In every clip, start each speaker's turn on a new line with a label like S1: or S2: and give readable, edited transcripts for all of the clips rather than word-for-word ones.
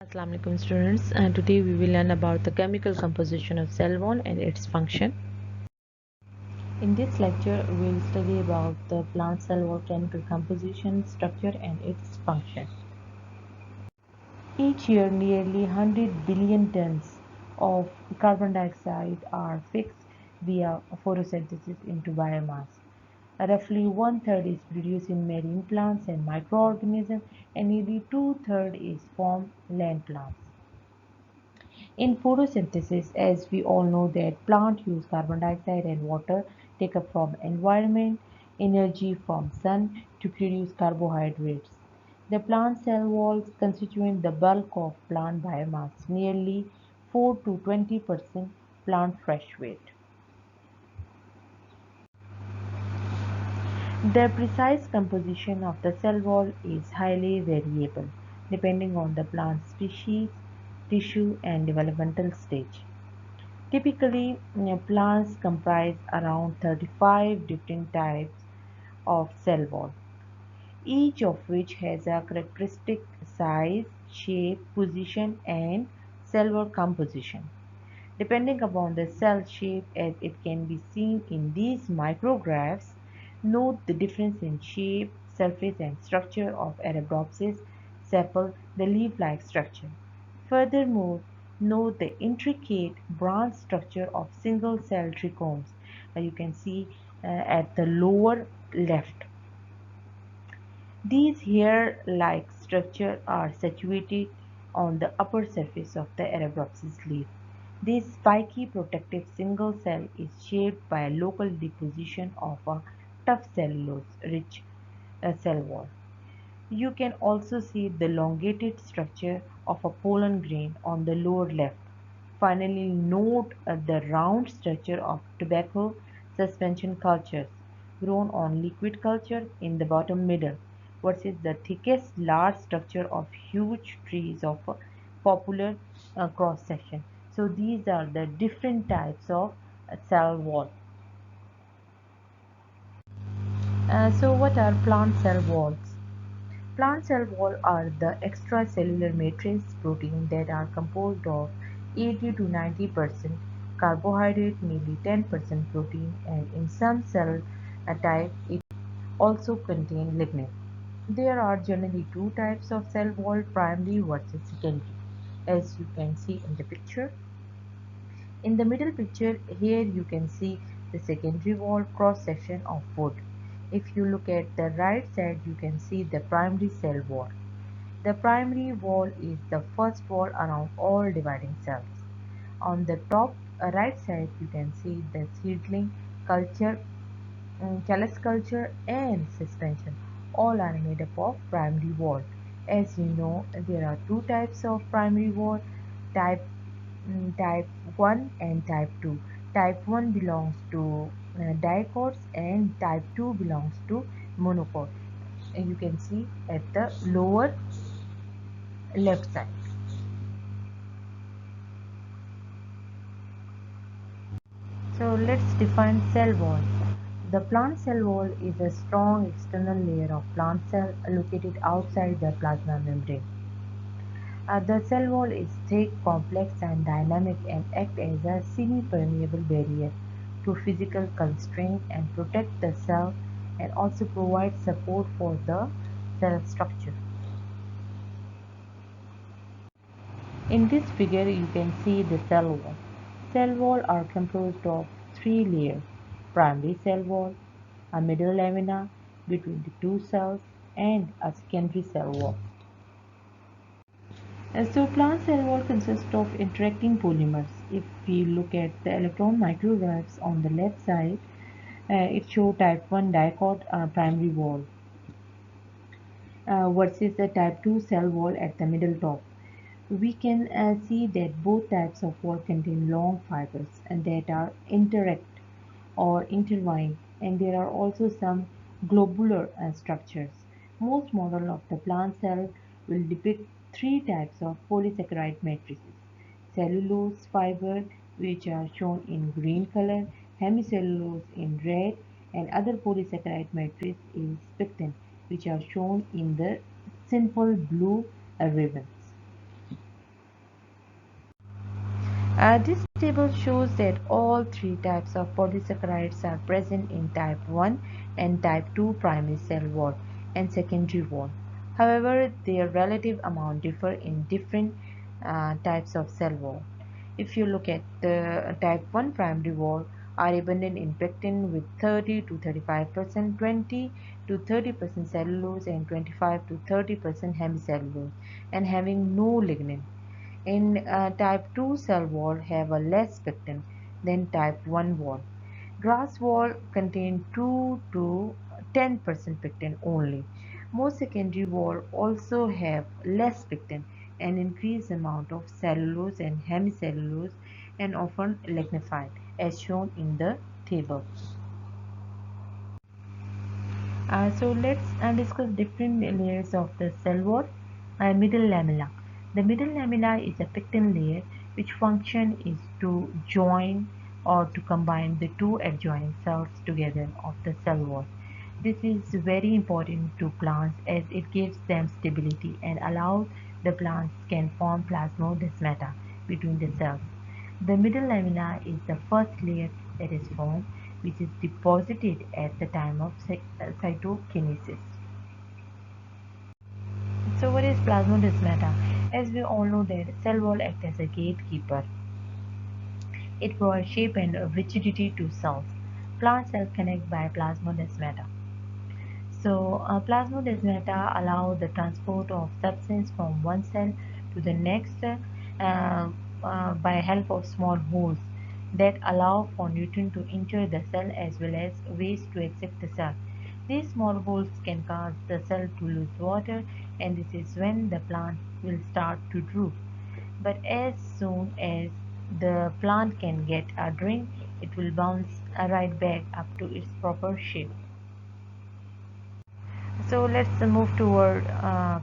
S1: Assalamu alaikum students, and today we will learn about the chemical composition of cell wall and its function. In this lecture we will study about the plant cell wall chemical composition, structure and its function. Each year nearly 100 billion tons of carbon dioxide are fixed via photosynthesis into biomass. Roughly one-third is produced in marine plants and microorganisms, and nearly two-thirds is from land plants. In photosynthesis, as we all know that plants use carbon dioxide and water take up from environment, energy from sun to produce carbohydrates. The plant cell walls constitute the bulk of plant biomass, nearly 4 to 20% plant fresh weight. The precise composition of the cell wall is highly variable, depending on the plant species, tissue, and developmental stage. Typically, plants comprise around 35 different types of cell wall, each of which has a characteristic size, shape, position, and cell wall composition. Depending upon the cell shape, as it can be seen in these micrographs, note the difference in shape, surface, and structure of Arabidopsis sepal, the leaf-like structure. Furthermore, note the intricate branch structure of single-cell trichomes. You can see at the lower left. These hair-like structures are situated on the upper surface of the Arabidopsis leaf. This spiky protective single cell is shaped by a local deposition of a tough cellulose-rich cell wall. You can also see the elongated structure of a pollen grain on the lower left. Finally, note the round structure of tobacco suspension cultures grown on liquid culture in the bottom middle versus the thickest large structure of huge trees of popular cross section. So these are the different types of cell wall. So what are plant cell walls? Plant cell wall are the extracellular matrix proteins that are composed of 80 to 90% carbohydrate, nearly 10% protein, and in some cell types it also contains lignin. There are generally two types of cell wall, primary versus secondary, as you can see in the picture. In the middle picture, here you can see the secondary wall cross section of wood. If you look at the right side, you can see the primary cell wall. The primary wall is the first wall around all dividing cells. On the top right side, you can see the seedling culture, callus culture, and suspension. All are made up of primary wall. As you know, there are two types of primary wall, type type 1 and type 2. Type 1 belongs to dicots and type 2 belongs to monocot. You can see at the lower left side. So let's define cell wall. The plant cell wall is a strong external layer of plant cell located outside the plasma membrane. The cell wall is thick, complex and dynamic and acts as a semi-permeable barrier to physical constraint and protect the cell and also provide support for the cell structure. In this figure you can see the cell wall. Cell wall are composed of three layers: primary cell wall, a middle lamina between the two cells, and a secondary cell wall. So plant cell wall consists of interacting polymers. If we look at the electron micrographs on the left side, it shows type 1 dicot primary wall versus the type 2 cell wall at the middle top. We can see that both types of wall contain long fibers and that are interact or intertwined, and there are also some globular structures. Most models of the plant cell will depict three types of polysaccharide matrices: cellulose fiber, which are shown in green color, hemicellulose in red, and other polysaccharide matrix is pectin, which are shown in the simple blue ribbons. This table shows that all three types of polysaccharides are present in type 1 and type 2 primary cell wall and secondary wall. However, their relative amount differ in different types of cell wall. If you look at the type 1 primary wall are abundant in pectin with 30 to 35%, 20 to 30% cellulose and 25 to 30% hemicellulose and having no lignin. In type 2 cell wall have a less pectin than type 1 wall. Grass wall contain 2 to 10% pectin only. Most secondary wall also have less pectin and increased amount of cellulose and hemicellulose and often lignified as shown in the table. So let's discuss different layers of the cell wall. Middle lamella. The middle lamella is a pectin layer which function is to join or to combine the two adjoining cells together of the cell wall. This is very important to plants as it gives them stability and allows the plants can form plasmodesmata between the cells. The middle lamina is the first layer that is formed, which is deposited at the time of cytokinesis. So what is plasmodesmata? As we all know that cell wall acts as a gatekeeper. It provides shape and rigidity to cells. Plant cells connect by plasmodesmata. So plasmodesmata allow the transport of substance from one cell to the next by help of small holes that allow for nutrient to enter the cell as well as waste to exit the cell. These small holes can cause the cell to lose water, and this is when the plant will start to droop. But as soon as the plant can get a drink, it will bounce right back up to its proper shape. So let's move toward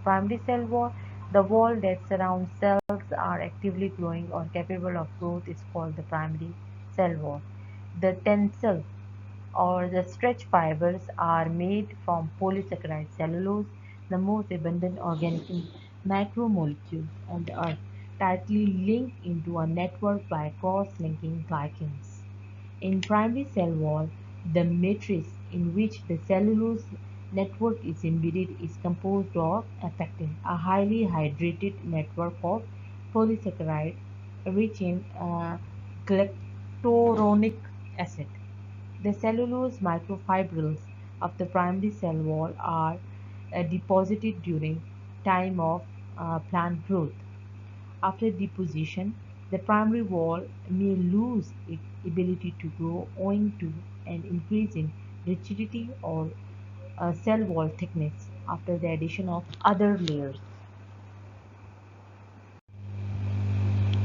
S1: primary cell wall. The wall that surrounds cells are actively growing or capable of growth is called the primary cell wall. The tensils or the stretch fibers are made from polysaccharide cellulose, the most abundant organic macromolecule on the earth, tightly linked into a network by cross-linking glycans. In primary cell wall, the matrix in which the cellulose network is embedded is composed of pectin, a highly hydrated network of polysaccharides rich in glycuronic acid. The cellulose microfibrils of the primary cell wall are deposited during time of plant growth. After deposition, the primary wall may lose its ability to grow owing to an increase in rigidity or cell wall thickness after the addition of other layers.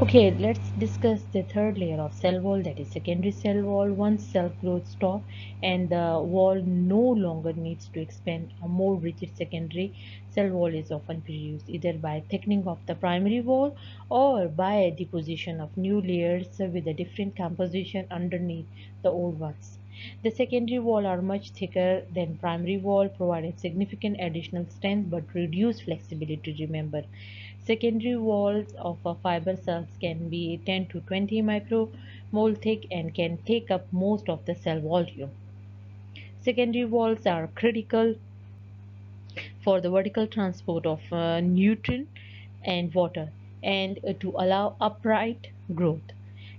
S1: Okay, let's discuss the third layer of cell wall, that is secondary cell wall. Once cell growth stops and the wall no longer needs to expand, a more rigid secondary cell wall is often produced either by thickening of the primary wall or by deposition of new layers with a different composition underneath the old ones. The secondary wall are much thicker than primary wall, providing significant additional strength but reduced flexibility. Remember, secondary walls of a fiber cells can be 10 to 20 micromole thick and can take up most of the cell volume. Secondary walls are critical for the vertical transport of nutrient and water and to allow upright growth.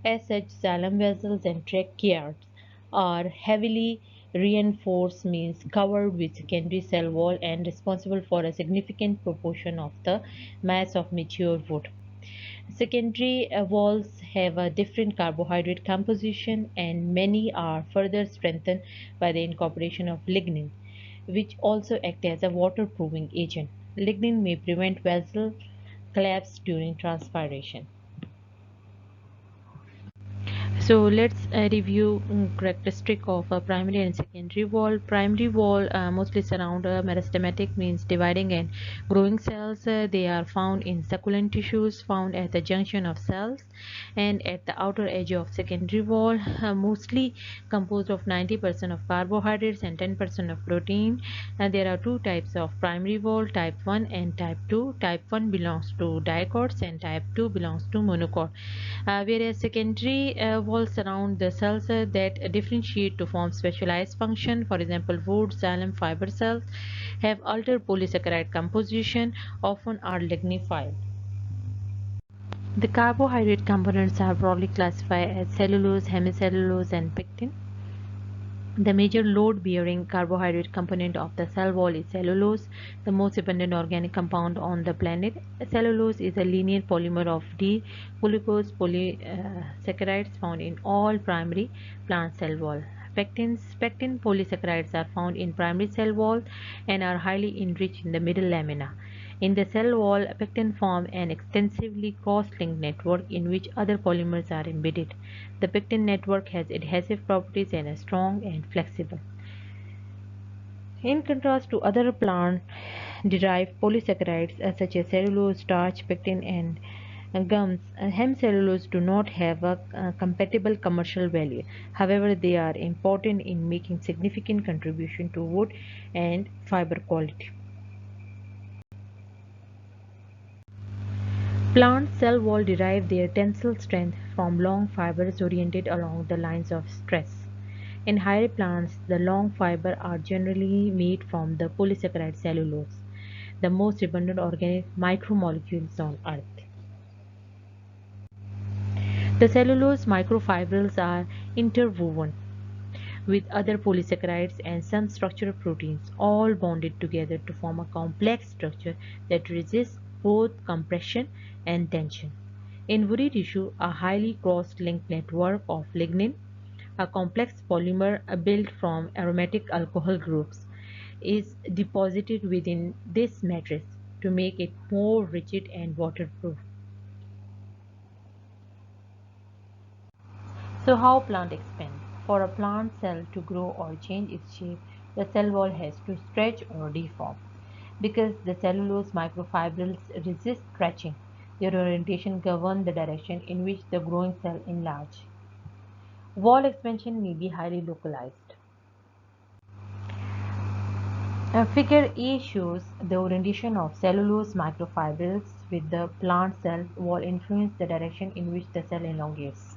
S1: As such, xylem vessels and tracheids are heavily reinforced means covered with secondary cell wall and responsible for a significant proportion of the mass of mature wood. Secondary walls have a different carbohydrate composition and many are further strengthened by the incorporation of lignin, which also act as a waterproofing agent. Lignin may prevent vessel collapse during transpiration. So let's review characteristic of a primary and secondary wall. Primary wall mostly surround meristematic, means dividing and growing cells. They are found in succulent tissues found at the junction of cells and at the outer edge of secondary wall, mostly composed of 90% of carbohydrates and 10% of protein. There are two types of primary wall, type 1 and type 2. Type 1 belongs to dicots and type 2 belongs to monocot, whereas secondary walls surround the cells that differentiate to form specialized function. For example, wood, xylem, fiber cells have altered polysaccharide composition, often are lignified. The carbohydrate components are broadly classified as cellulose, hemicellulose, and pectin. The major load-bearing carbohydrate component of the cell wall is cellulose, the most abundant organic compound on the planet. Cellulose is a linear polymer of D-glucose polysaccharides found in all primary plant cell wall. Pectin polysaccharides are found in primary cell wall and are highly enriched in the middle lamina. In the cell wall, pectin form an extensively cross-linked network in which other polymers are embedded. The pectin network has adhesive properties and is strong and flexible. In contrast to other plant-derived polysaccharides such as cellulose, starch, pectin, and gums, hemicellulose do not have a compatible commercial value. However, they are important in making significant contribution to wood and fiber quality. Plant cell wall derive their tensile strength from long fibers oriented along the lines of stress. In hairy plants, the long fibers are generally made from the polysaccharide cellulose, the most abundant organic micromolecules on Earth. The cellulose microfibrils are interwoven with other polysaccharides and some structural proteins, all bonded together to form a complex structure that resists both compression and tension. In woody tissue, a highly cross-linked network of lignin, a complex polymer built from aromatic alcohol groups, is deposited within this matrix to make it more rigid and waterproof. So how plant expand? For a plant cell to grow or change its shape, the cell wall has to stretch or deform. Because the cellulose microfibrils resist stretching, their orientation governs the direction in which the growing cell enlarges. Wall expansion may be highly localized. Figure A shows the orientation of cellulose microfibrils with the plant cell wall influence the direction in which the cell elongates.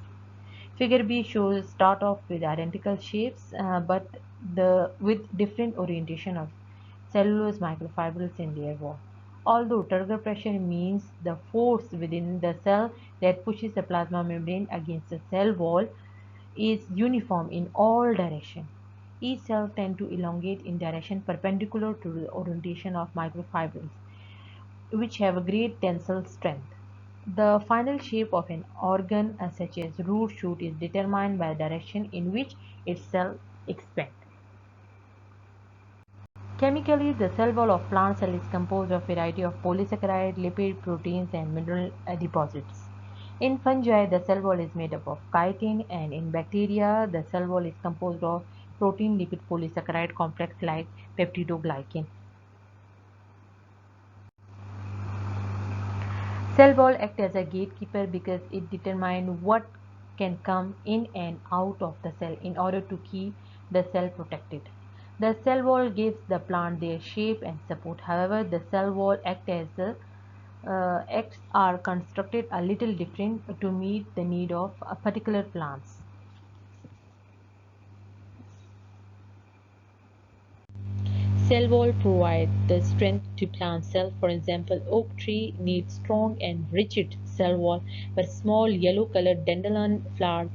S1: Figure B shows start off with identical shapes but with different orientation of cellulose microfibrils in their wall. Although turgor pressure means the force within the cell that pushes the plasma membrane against the cell wall is uniform in all directions. Each cell tends to elongate in direction perpendicular to the orientation of microfibrils, which have a great tensile strength. The final shape of an organ, such as root shoot, is determined by the direction in which its cell expand. Chemically, the cell wall of plant cell is composed of a variety of polysaccharide, lipid, proteins, and mineral deposits. In fungi, the cell wall is made up of chitin, and in bacteria, the cell wall is composed of protein lipid polysaccharide complex like peptidoglycan. Cell wall act as a gatekeeper because it determines what can come in and out of the cell in order to keep the cell protected. The cell wall gives the plant their shape and support. However, the cell wall acts are constructed a little different to meet the need of particular plants. Cell wall provide the strength to plant cell. For example, oak tree needs strong and rigid cell wall, but small yellow-colored dandelion flower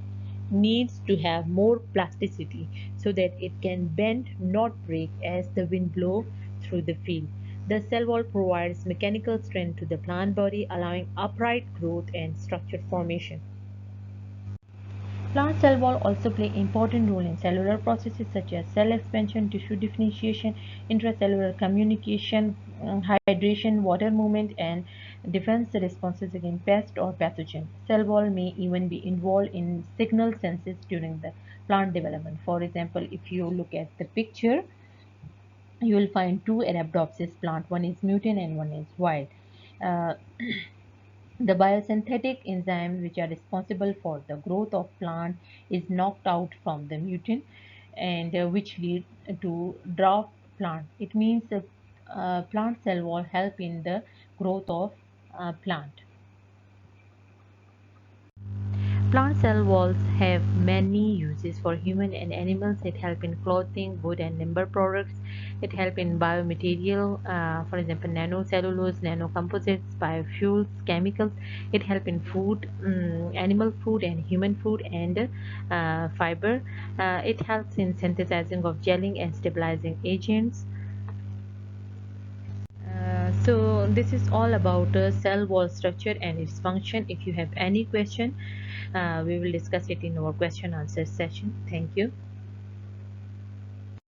S1: needs to have more plasticity so that it can bend, not break, as the wind blows through the field. The cell wall provides mechanical strength to the plant body, allowing upright growth and structure formation. Plant cell wall also play important role in cellular processes such as cell expansion, tissue differentiation, intracellular communication, hydration, water movement, and defense responses against pest or pathogen. Cell wall may even be involved in signal senses during the plant development. For example, if you look at the picture, you will find two Arabidopsis plant. One is mutant and one is wild. Uh, the biosynthetic enzymes which are responsible for the growth of plant is knocked out from the mutant, and which lead to dwarf plant. It means the plant cell wall help in the growth of plant. Plant cell walls have many uses for human and animals. It helps in clothing, wood and lumber products. It helps in biomaterial, for example, nanocellulose, nanocomposites, biofuels, chemicals. It helps in food, animal food and human food, and fiber. It helps in synthesizing of gelling and stabilizing agents. So this is all about cell wall structure and its function. If you have any question, we will discuss it in our question answer session. Thank you.